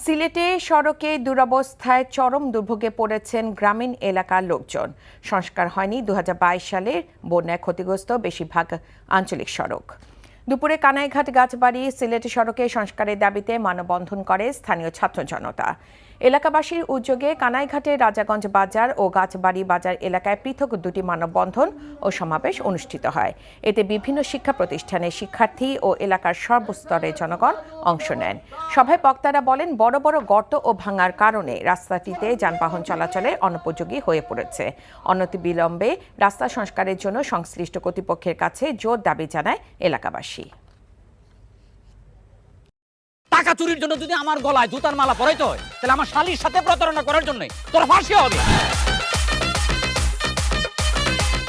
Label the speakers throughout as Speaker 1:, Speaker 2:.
Speaker 1: সিলেটে সড়কে দুরবস্থায় চরম দুর্ভোগে পড়েছেন গ্রামীণ এলাকার লোকজন। সংস্কার হয়নি ২০২২ সালের বন্যায় ক্ষতিগ্রস্ত বেশিরভাগ আঞ্চলিক সড়ক। দুপুরে কানাইঘাট গাছবাড়ি সিলেট সড়কে সংস্কারের দাবিতে মানববন্ধন করে স্থানীয় ছাত্র জনতা। এলাকাবাসীর উদ্যোগে কানাইঘাটের রাজাগঞ্জ বাজার ও গাছবাড়ি বাজার এলাকায় পৃথক দুটি মানববন্ধন ও সমাবেশ অনুষ্ঠিত হয়। এতে বিভিন্ন শিক্ষা প্রতিষ্ঠানের শিক্ষার্থী ও এলাকার সর্বস্তরের জনগণ অংশ নেন। সভায় বক্তারা বলেন, বড় বড় গর্ত ও ভাঙার কারণে রাস্তাটিতে যানবাহন চলাচলে অনুপযোগী হয়ে পড়েছে। অনতিবিলম্বে রাস্তা সংস্কারের জন্য সংশ্লিষ্ট কর্তৃপক্ষের কাছে জোর দাবি জানায় এলাকাবাসী।
Speaker 2: টাকা চুরির জন্য যদি আমার গলায় জুতার মালা পরাইতে হয়, তাহলে আমার শালীর সাথে প্রতারণা করার জন্য তোর ফাঁসি হবে।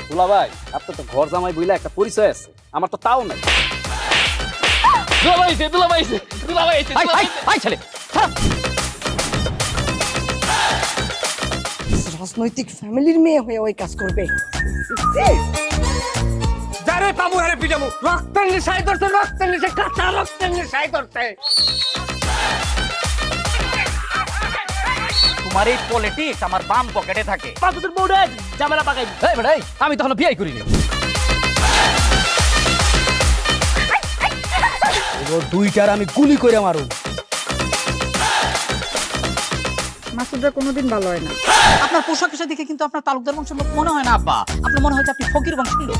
Speaker 3: দুলা ভাই, আপনার তো ঘর জামাই বইলা একটা পরিচয় আছে, আমার তো তাও নাই।
Speaker 4: রাজনৈতিক ফ্যামিলির মেয়ে হয়ে ওই কাজ করবে।
Speaker 5: যারে পাবো হারে পিটাবো, রক্তের নেশায় ধরছে, রক্তের নেশায়, কাঁচা রক্তের নেশায় ধরছে।
Speaker 2: তোমার এই পলিটিক্স আমার বাম পকেটে থাকে।
Speaker 5: তোদের বউরে ঝামেলা পাকাই।
Speaker 2: আমি তখন বিয়ে করিনি।
Speaker 3: দুইটার আমি গুলি করে মারু।
Speaker 4: মাসুদরা কোনোদিন ভালো হয় না।
Speaker 2: আপনার পোশাক আশাক দেখে কিন্তু আপনার তালুকদার বংশের লোক মনে হয় না আব্বা, আপনার মনে হয় যে আপনি ফকির বংশের লোক।